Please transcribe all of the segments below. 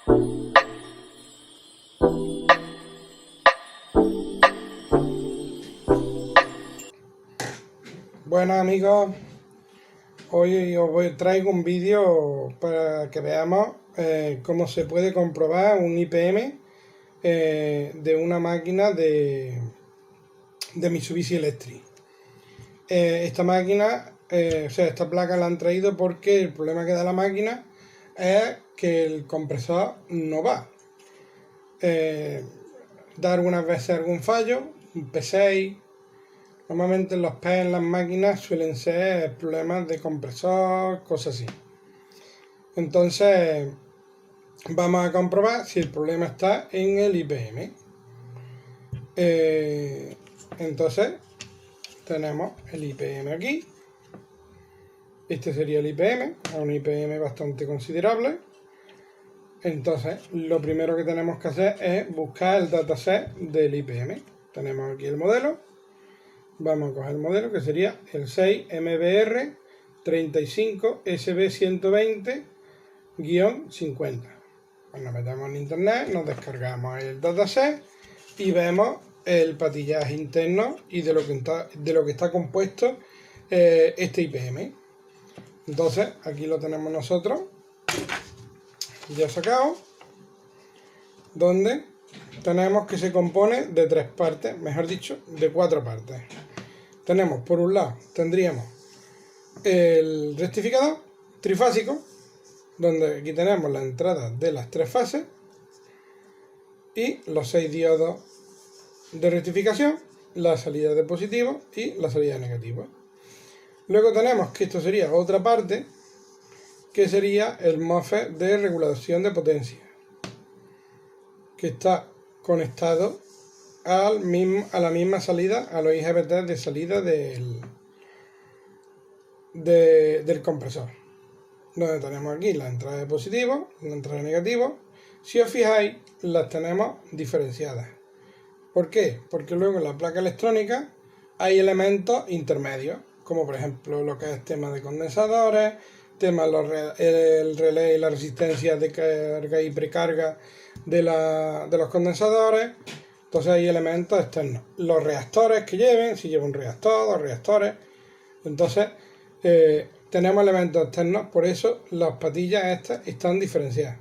Bueno amigos, hoy traigo un vídeo para que veamos cómo se puede comprobar un IPM de una máquina de Mitsubishi Electric. Esta máquina, esta placa la han traído porque el problema que da la máquina es que el compresor no va. Da algunas veces algún fallo, un P6. Normalmente los P en las máquinas suelen ser problemas de compresor, cosas así. Entonces vamos a comprobar si el problema está en el IPM. Entonces tenemos el IPM aquí. Este sería el IPM, un IPM bastante considerable. Entonces lo primero que tenemos que hacer es buscar el dataset del IPM. Tenemos aquí el modelo. Vamos a coger el modelo que sería el 6MBR 35 SB120-50. Pues nos metemos en internet, nos descargamos el dataset y vemos el patillaje interno y de lo que está compuesto este IPM. Entonces aquí lo tenemos nosotros ya sacado, donde tenemos que se compone de 3 partes, mejor dicho, de 4 partes. Tenemos, por un lado, tendríamos el rectificador trifásico, donde aquí tenemos la entrada de las 3 fases y los 6 diodos de rectificación, la salida de positivo y la salida de negativo. Luego tenemos que esto sería otra parte, que sería el MOSFET de regulación de potencia, que está conectado a la misma salida, a los IGBT de salida del compresor, donde tenemos aquí la entrada de positivo, la entrada de negativo. Si os fijáis, las tenemos diferenciadas. ¿Por qué? Porque luego en la placa electrónica hay elementos intermedios, como por ejemplo lo que es tema de condensadores, tema el relé y la resistencia de carga y precarga de los condensadores. Entonces hay elementos externos. Los reactores que lleven, si lleva un reactor, 2 reactores. Entonces tenemos elementos externos, por eso las patillas estas están diferenciadas.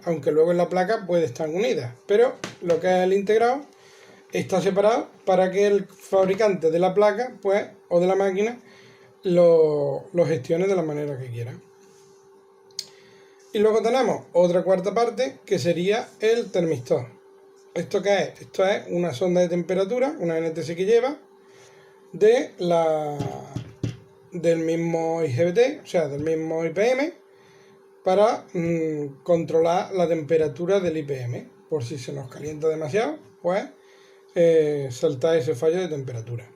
Aunque luego en la placa puede estar unidas, pero lo que es el integrado está separado para que el fabricante de la placa, pues, o de la máquina, lo gestione de la manera que quiera. Y luego tenemos otra cuarta parte que sería el termistor. ¿Esto qué es? Esto es una sonda de temperatura, una NTC que lleva del mismo IGBT, o sea, del mismo IPM, para controlar la temperatura del IPM. Por si se nos calienta demasiado, pues saltar ese fallo de temperatura.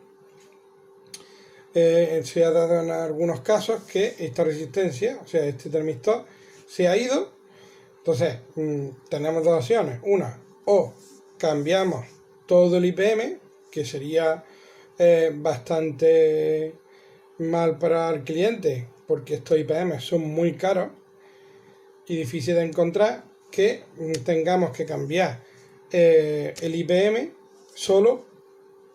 Se ha dado en algunos casos que esta resistencia, o sea, este termistor, se ha ido. Entonces tenemos 2 opciones. Una, o cambiamos todo el IPM, que sería bastante mal para el cliente, porque estos IPM son muy caros y difícil de encontrar, que tengamos que cambiar el IPM solo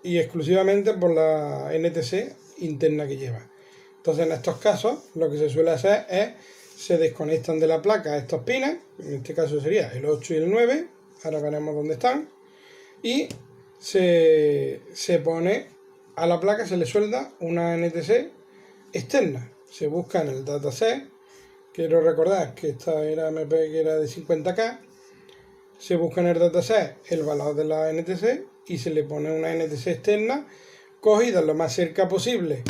y exclusivamente por la NTC interna que lleva. Entonces en estos casos lo que se suele hacer es se desconectan de la placa estos pines, en este caso sería el 8 y el 9, ahora veremos dónde están, y se pone a la placa, se le suelda una NTC externa. Se busca en el dataset, quiero recordar que esta era MP, que era de 50K, se busca en el dataset el valor de la NTC y se le pone una NTC externa cogida lo más cerca posible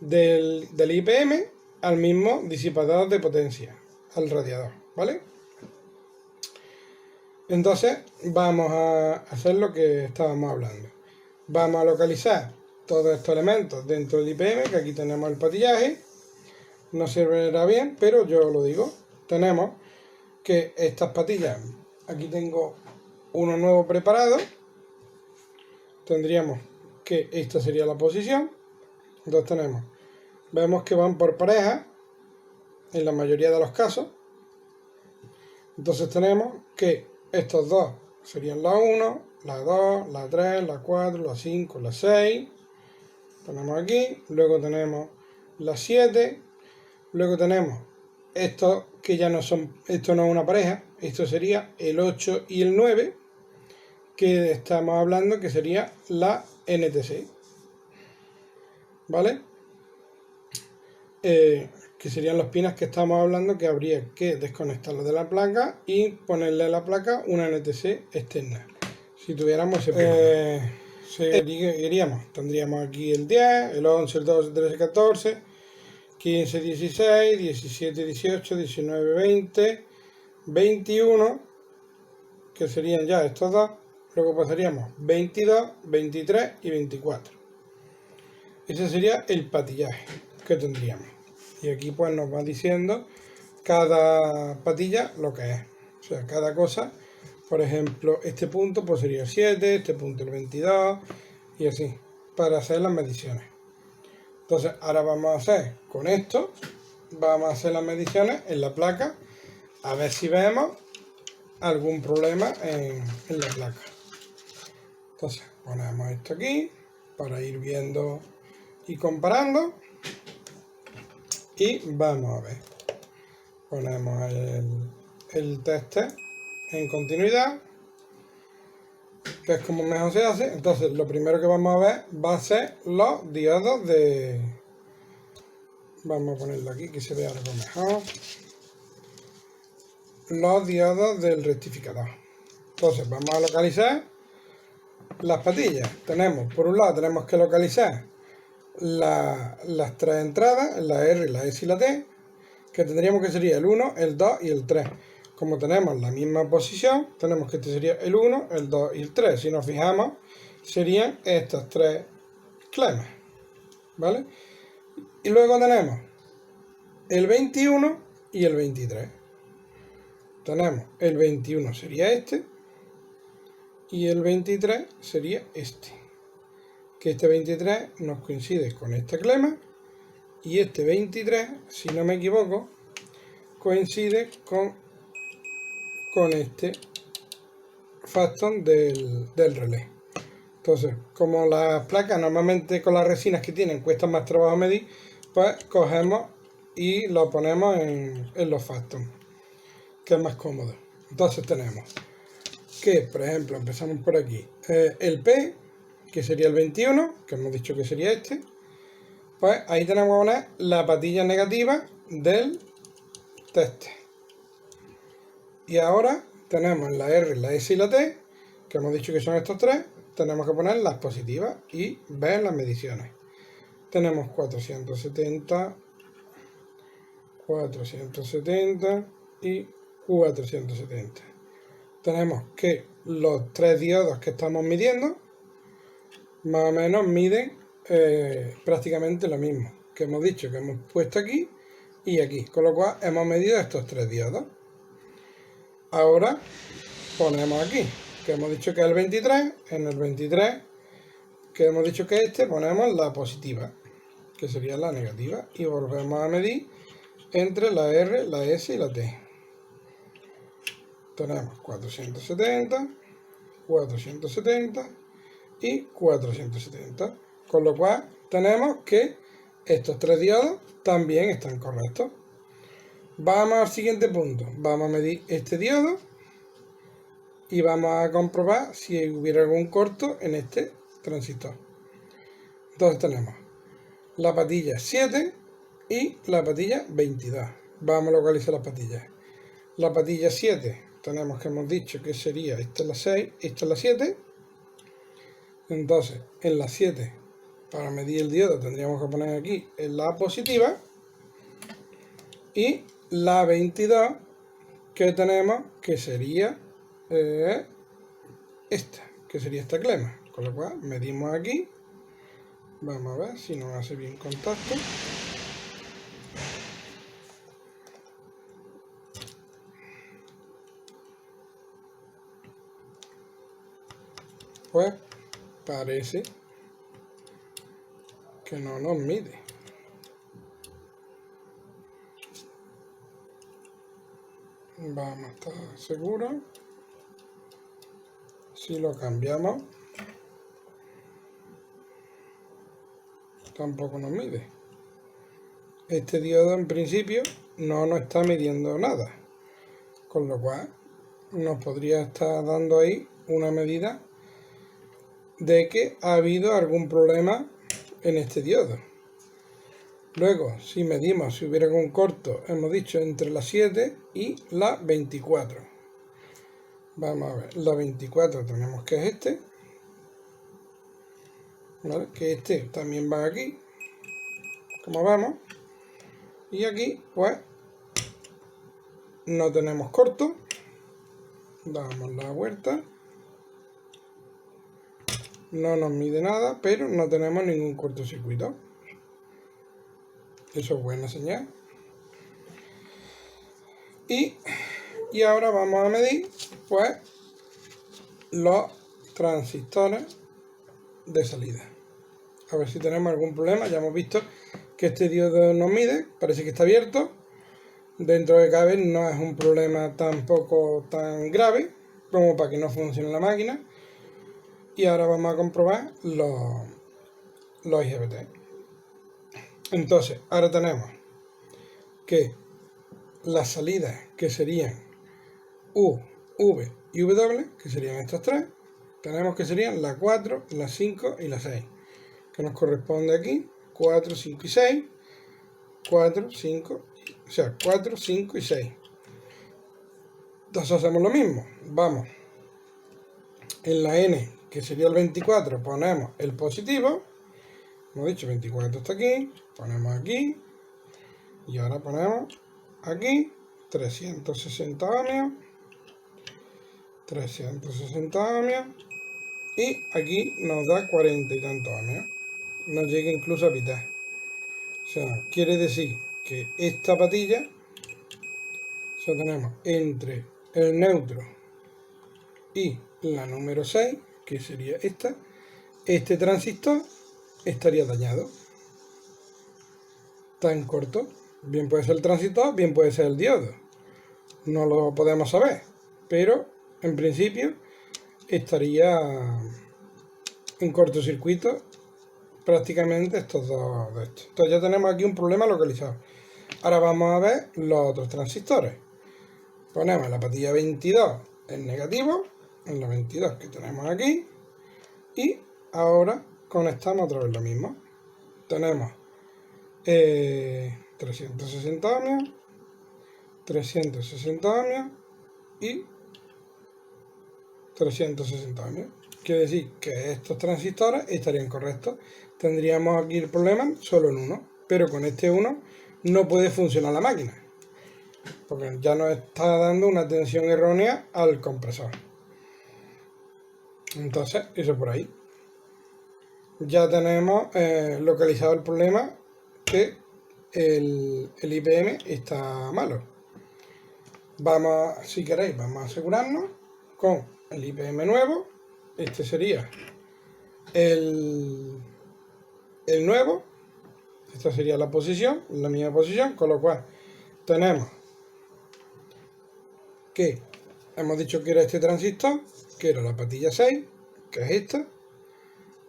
del IPM al mismo disipador de potencia, al radiador, ¿vale? Entonces vamos a hacer lo que estábamos hablando. Vamos a localizar todos estos elementos dentro del IPM, que aquí tenemos el patillaje. No se verá bien, pero yo lo digo. Tenemos que estas patillas, aquí tengo uno nuevo preparado. Tendríamos que esta sería la posición. Entonces vemos que van por pareja en la mayoría de los casos. Entonces tenemos que estos dos serían la 1, la 2, la 3, la 4, la 5, la 6. Ponemos aquí. Luego tenemos la 7. Luego tenemos estos que ya no son, esto no es una pareja, esto sería el 8 y el 9, que estamos hablando que sería la NTC, ¿vale? Que serían los pines que estamos hablando, que habría que desconectarlo de la placa y ponerle a la placa una NTC externa. Si tuviéramos ese seguiríamos, tendríamos aquí el 10, el 11, el 12, el 13, el 14, 15, 16, 17, 18, 19, 20, 21, que serían ya estos dos. Luego pasaríamos 22, 23 y 24. Ese sería el patillaje que tendríamos. Y aquí pues nos va diciendo cada patilla lo que es. O sea, cada cosa, por ejemplo, este punto pues sería el 7, este punto el 22 y así, para hacer las mediciones. Entonces ahora vamos a hacer con esto, vamos a hacer las mediciones en la placa, a ver si vemos algún problema en la placa. Entonces ponemos esto aquí para ir viendo y comparando. Y vamos a ver. Ponemos el tester en continuidad, que es como mejor se hace. Entonces lo primero que vamos a ver va a ser los diodos de... Vamos a ponerlo aquí que se vea algo mejor. Los diodos del rectificador. Entonces vamos a localizar las patillas. Tenemos, por un lado tenemos que localizar las tres entradas, la R, la S y la T, que tendríamos que sería el 1, el 2 y el 3. Como tenemos la misma posición, tenemos que este sería el 1, el 2 y el 3. Si nos fijamos, serían estas tres clemas, ¿vale? Y luego tenemos el 21 y el 23. Tenemos el 21 sería este y el 23 sería este. Que este 23 nos coincide con esta clema y este 23, si no me equivoco, coincide con este Faston del relé. Entonces, como las placas normalmente con las resinas que tienen cuestan más trabajo medir, pues cogemos y lo ponemos en los Faston, que es más cómodo. Entonces tenemos que, por ejemplo, empezamos por aquí, el P, que sería el 21, que hemos dicho que sería este, pues ahí tenemos que poner la patilla negativa del teste. Y ahora tenemos la R, la S y la T, que hemos dicho que son estos tres, tenemos que poner las positivas y ver las mediciones. Tenemos 470, 470 y 470. Tenemos que los tres diodos que estamos midiendo más o menos miden prácticamente lo mismo que hemos dicho que hemos puesto aquí y aquí, con lo cual hemos medido estos tres diodos. Ahora ponemos aquí que hemos dicho que es el 23, en el 23 que hemos dicho que ponemos la positiva, que sería la negativa, y volvemos a medir entre la R, la S y la T. Tenemos 470, 470 y 470, con lo cual tenemos que estos tres diodos también están correctos. Vamos al siguiente punto, vamos a medir este diodo y vamos a comprobar si hubiera algún corto en este transistor. Entonces tenemos la patilla 7 y la patilla 22. Vamos a localizar las patillas. La patilla 7 tenemos que hemos dicho que sería, esta es la 6, esta es la 7. Entonces en la 7, para medir el diodo tendríamos que poner aquí en la positiva, y la 22 que tenemos que sería esta, que sería esta clema, con lo cual medimos aquí. Vamos a ver si nos hace bien contacto. Pues parece que no nos mide. Vamos a estar seguros. Si lo cambiamos, tampoco nos mide. Este diodo en principio no nos está midiendo nada, con lo cual nos podría estar dando ahí una medida de que ha habido algún problema en este diodo. Luego, si medimos si hubiera algún corto, hemos dicho entre las 7 y la 24. Vamos a ver, la 24 tenemos que es este, ¿vale? Que este también va aquí, como vemos. Y aquí, pues, no tenemos corto. Damos la vuelta. No nos mide nada, pero no tenemos ningún cortocircuito. Eso es buena señal. Y ahora vamos a medir, pues, los transistores de salida. A ver si tenemos algún problema. Ya hemos visto que este diodo nos mide, parece que está abierto. Dentro de cabe no es un problema tampoco tan grave como para que no funcione la máquina. Y ahora vamos a comprobar los IGBT. Entonces, ahora tenemos que las salidas que serían U, V y W, que serían estas tres, tenemos que serían la 4, la 5 y la 6, que nos corresponde aquí 4, 5 y 6, 4, 5, o sea, 4, 5 y 6. Entonces hacemos lo mismo, vamos en la N, que sería el 24, ponemos el positivo, hemos dicho 24 está aquí, ponemos aquí, y ahora ponemos aquí 360 ohmios, 360 ohmios, y aquí nos da 40 y tantos ohmios, nos llega incluso a pitar. O sea, quiere decir que esta patilla, o sea, tenemos entre el neutro y la número 6, que sería esta, este transistor estaría dañado. Tan corto. Bien puede ser el transistor, bien puede ser el diodo. No lo podemos saber, pero en principio estaría en cortocircuito prácticamente estos dos de estos. Entonces ya tenemos aquí un problema localizado. Ahora vamos a ver los otros transistores. Ponemos la patilla 22 en negativo, en la 22 que tenemos aquí, y ahora conectamos otra vez lo mismo. Tenemos 360 ohmios, 360 ohmios y 360 ohmios. Quiere decir que estos transistores estarían correctos. Tendríamos aquí el problema solo en uno, pero con este uno no puede funcionar la máquina, porque ya nos está dando una tensión errónea al compresor. Entonces, eso por ahí. Ya tenemos localizado el problema, que el IPM está malo. Vamos, si queréis, vamos a asegurarnos con el IPM nuevo. Este sería el nuevo. Esta sería la posición, la misma posición, con lo cual tenemos que hemos dicho que era este transistor, que era la patilla 6, que es esta,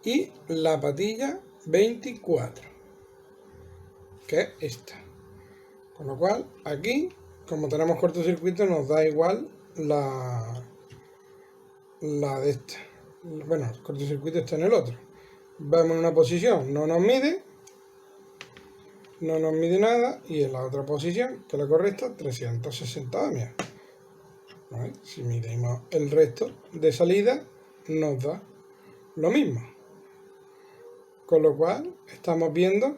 y la patilla 24, que es esta. Con lo cual, aquí, como tenemos cortocircuito, nos da igual la de esta. Bueno, el cortocircuito está en el otro. Vemos en una posición, no nos mide nada, y en la otra posición, que es la correcta, 360 ohmios. ¿Vale? Si medimos el resto de salida, nos da lo mismo. Con lo cual, estamos viendo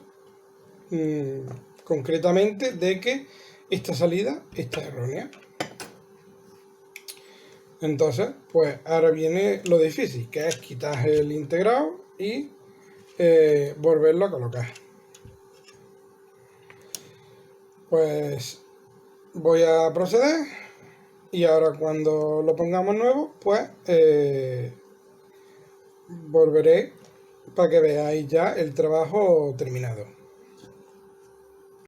concretamente de que esta salida está errónea. Entonces, pues ahora viene lo difícil, que es quitar el integrado y volverlo a colocar. Pues voy a proceder, y ahora cuando lo pongamos nuevo, pues volveré para que veáis ya el trabajo terminado.